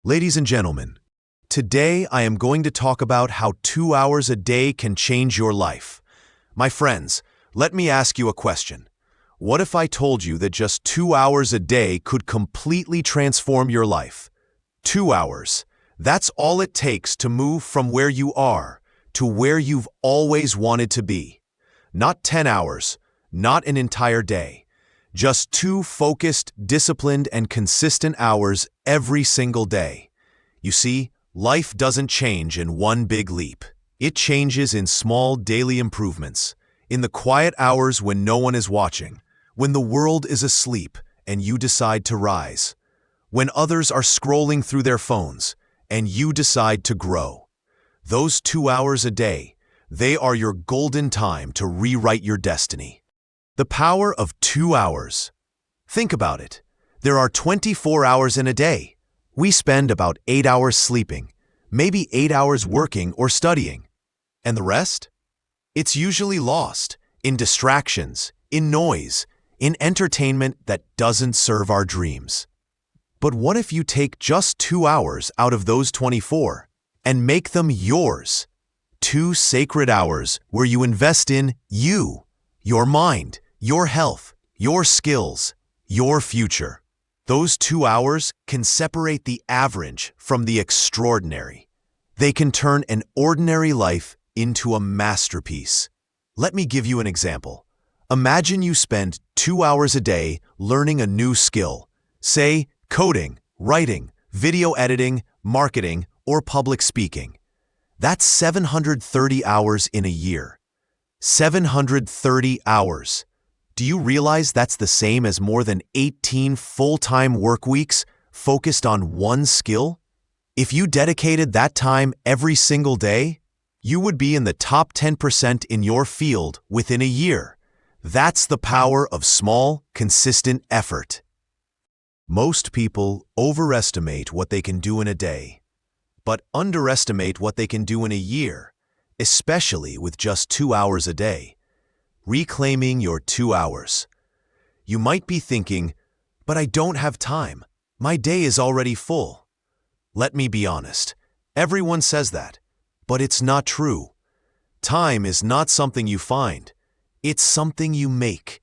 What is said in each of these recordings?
Ladies and gentlemen, today I am going to talk about how 2 hours a day can change your life. My friends, let me ask you a question. What if I told you that just 2 hours a day could completely transform your life? 2 hours. That's all it takes to move from where you are to where you've always wanted to be. Not 10 hours, not an entire day. Just 2 focused, disciplined, and consistent hours every single day. You see, life doesn't change in one big leap. It changes in small daily improvements, in the quiet hours when no one is watching, when the world is asleep and you decide to rise, when others are scrolling through their phones and you decide to grow. Those 2 hours a day, they are your golden time to rewrite your destiny. The power of 2 hours. Think about it. There are 24 hours in a day. We spend about 8 hours sleeping, maybe 8 hours working or studying. And the rest? It's usually lost in distractions, in noise, in entertainment that doesn't serve our dreams. But what if you take just 2 hours out of those 24 and make them yours? 2 sacred hours where you invest in you, your mind, your health, your skills, your future. Those 2 hours can separate the average from the extraordinary. They can turn an ordinary life into a masterpiece. Let me give you an example. Imagine you spend 2 hours a day learning a new skill, say coding, writing, video editing, marketing, or public speaking. That's 730 hours in a year. 730 hours. Do you realize that's the same as more than 18 full-time work weeks focused on one skill? If you dedicated that time every single day, you would be in the top 10% in your field within a year. That's the power of small, consistent effort. Most people overestimate what they can do in a day, but underestimate what they can do in a year, especially with just 2 hours a day. Reclaiming your 2 hours. You might be thinking, but I don't have time. My day is already full. Let me be honest. Everyone says that, but it's not true. Time is not something you find. It's something you make.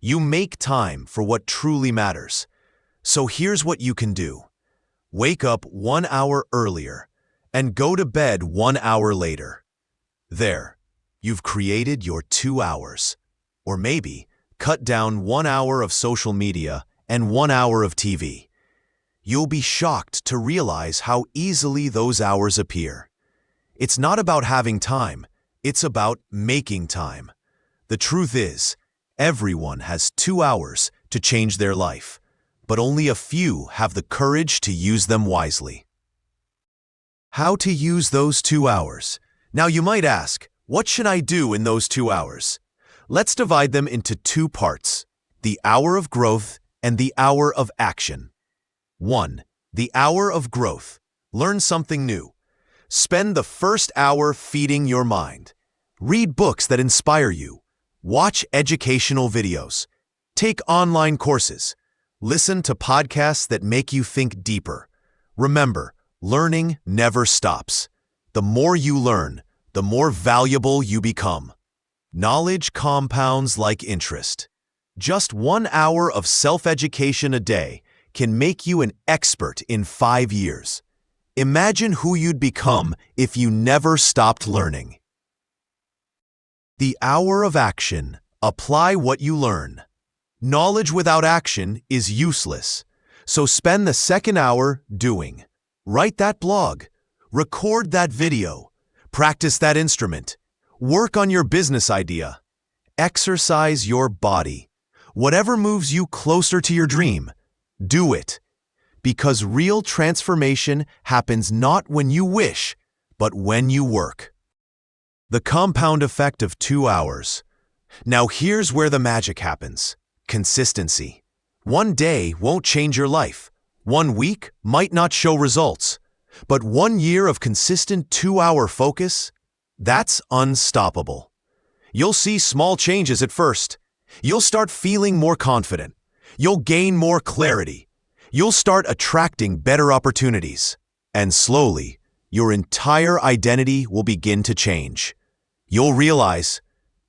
You make time for what truly matters. So here's what you can do. Wake up 1 hour earlier and go to bed 1 hour later. There. You've created your 2 hours. Or maybe cut down 1 hour of social media and 1 hour of TV. You'll be shocked to realize how easily those hours appear. It's not about having time, it's about making time. The truth is, everyone has 2 hours to change their life, but only a few have the courage to use them wisely. How to use those 2 hours? Now you might ask, what should I do in those 2 hours? Let's divide them into 2 parts, the hour of growth and the hour of action. 1. The hour of growth. Learn something new. Spend the first hour feeding your mind. Read books that inspire you. Watch educational videos. Take online courses. Listen to podcasts that make you think deeper. Remember, learning never stops. The more you learn, the more valuable you become. Knowledge compounds like interest. Just 1 hour of self-education a day can make you an expert in 5 years. Imagine who you'd become if you never stopped learning. The hour of action. Apply what you learn. Knowledge without action is useless, so spend the second hour doing. Write that blog. Record that video. Practice that instrument. Work on your business idea. Exercise your body. Whatever moves you closer to your dream, do it. Because real transformation happens not when you wish, but when you work. The compound effect of 2 hours. Now here's where the magic happens. Consistency. 1 day won't change your life. 1 week might not show results. But 1 year of consistent 2-hour focus, that's unstoppable. You'll see small changes at first. You'll start feeling more confident. You'll gain more clarity. You'll start attracting better opportunities, and slowly, your entire identity will begin to change. You'll realize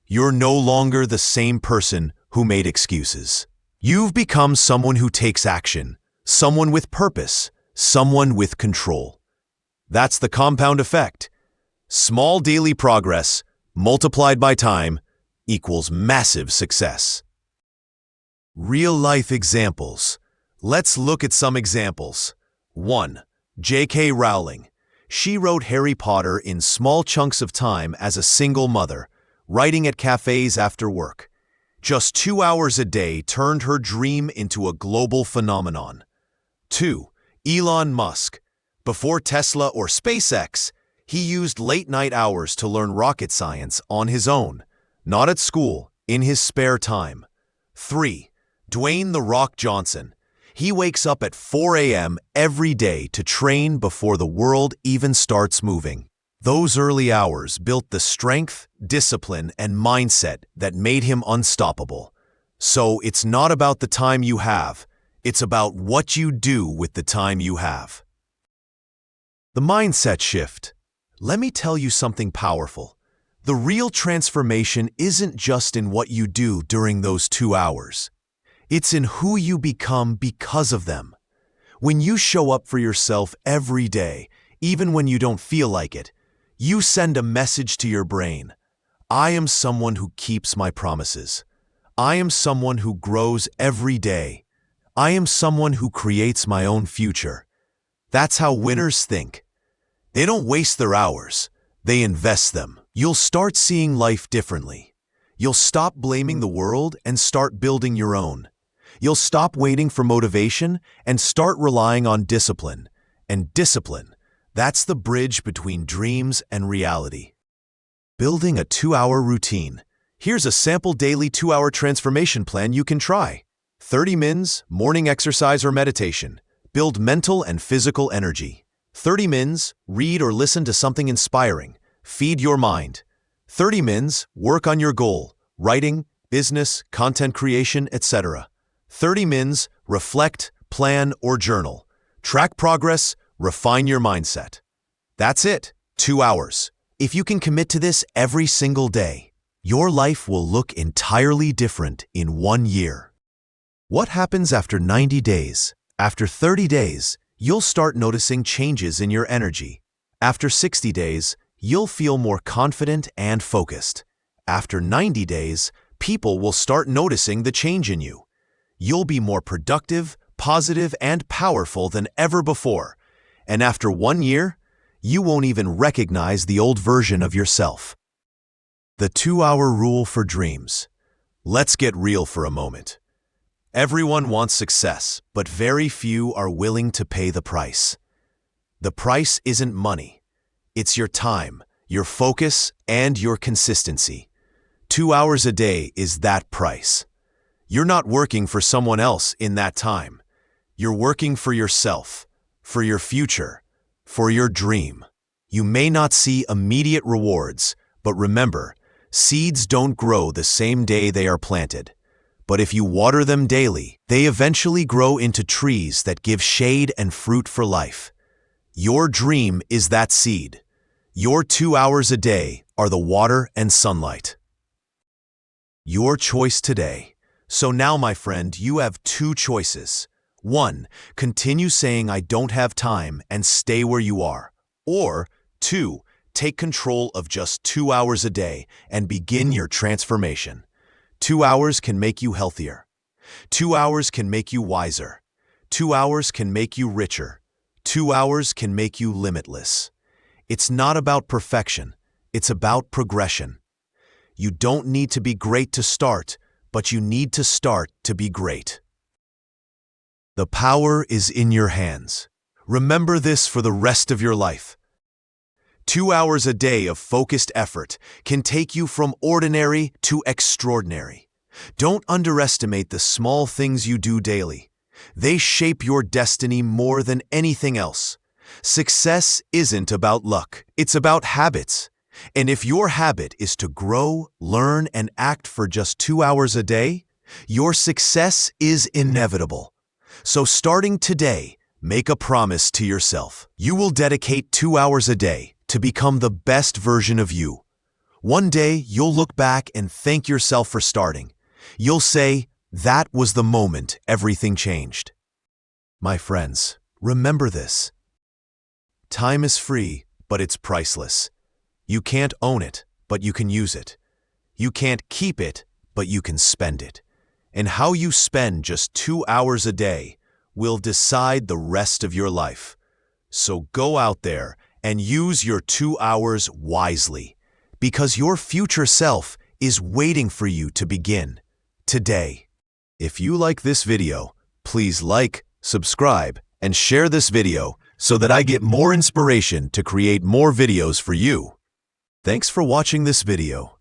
you're no longer the same person who made excuses. You've become someone who takes action, someone with purpose, someone with control. That's the compound effect. Small daily progress, multiplied by time, equals massive success. Real-life examples. Let's look at some examples. 1. J.K. Rowling. She wrote Harry Potter in small chunks of time as a single mother, writing at cafes after work. Just 2 hours a day turned her dream into a global phenomenon. 2. Elon Musk. Before Tesla or SpaceX, he used late-night hours to learn rocket science on his own, not at school, in his spare time. 3. Dwayne "The Rock" Johnson. He wakes up at 4 a.m. every day to train before the world even starts moving. Those early hours built the strength, discipline, and mindset that made him unstoppable. So it's not about the time you have, it's about what you do with the time you have. The mindset shift. Let me tell you something powerful. The real transformation isn't just in what you do during those 2 hours. It's in who you become because of them. When you show up for yourself every day, even when you don't feel like it, you send a message to your brain. I am someone who keeps my promises. I am someone who grows every day. I am someone who creates my own future. That's how winners think. They don't waste their hours. They invest them. You'll start seeing life differently. You'll stop blaming the world and start building your own. You'll stop waiting for motivation and start relying on discipline. And discipline, that's the bridge between dreams and reality. Building a 2-hour routine. Here's a sample daily 2-hour transformation plan you can try. 30 mins, morning exercise or meditation. Build mental and physical energy. 30 mins, read or listen to something inspiring. Feed your mind. 30 mins, work on your goal, writing, business, content creation, etc. 30 mins, reflect, plan, or journal. Track progress, refine your mindset. That's it, 2 hours. If you can commit to this every single day, your life will look entirely different in 1 year. What happens after 90 days? After 30 days, you'll start noticing changes in your energy. After 60 days, you'll feel more confident and focused. After 90 days, people will start noticing the change in you. You'll be more productive, positive, and powerful than ever before. And after 1 year, you won't even recognize the old version of yourself. The 2-hour rule for dreams. Let's get real for a moment. Everyone wants success, but very few are willing to pay the price. The price isn't money. It's your time, your focus, and your consistency. 2 hours a day is that price. You're not working for someone else in that time. You're working for yourself, for your future, for your dream. You may not see immediate rewards, but remember, seeds don't grow the same day they are planted. But if you water them daily, they eventually grow into trees that give shade and fruit for life. Your dream is that seed. Your 2 hours a day are the water and sunlight. Your choice today. So now, my friend, you have 2 choices. 1. Continue saying I don't have time and stay where you are. Or 2. Take control of just 2 hours a day and begin your transformation. 2 hours can make you healthier. 2 hours can make you wiser. 2 hours can make you richer. 2 hours can make you limitless. It's not about perfection. It's about progression. You don't need to be great to start, but you need to start to be great. The power is in your hands. Remember this for the rest of your life. 2 hours a day of focused effort can take you from ordinary to extraordinary. Don't underestimate the small things you do daily. They shape your destiny more than anything else. Success isn't about luck. It's about habits. And if your habit is to grow, learn, and act for just 2 hours a day, your success is inevitable. So starting today, make a promise to yourself. You will dedicate 2 hours a day to become the best version of you. One day, you'll look back and thank yourself for starting. You'll say, that was the moment everything changed. My friends, remember this. Time is free, but it's priceless. You can't own it, but you can use it. You can't keep it, but you can spend it. And how you spend just 2 hours a day will decide the rest of your life. So go out there and use your 2 hours wisely, because your future self is waiting for you to begin today. If you like this video, please like, subscribe, and share this video so that I get more inspiration to create more videos for you. Thanks for watching this video.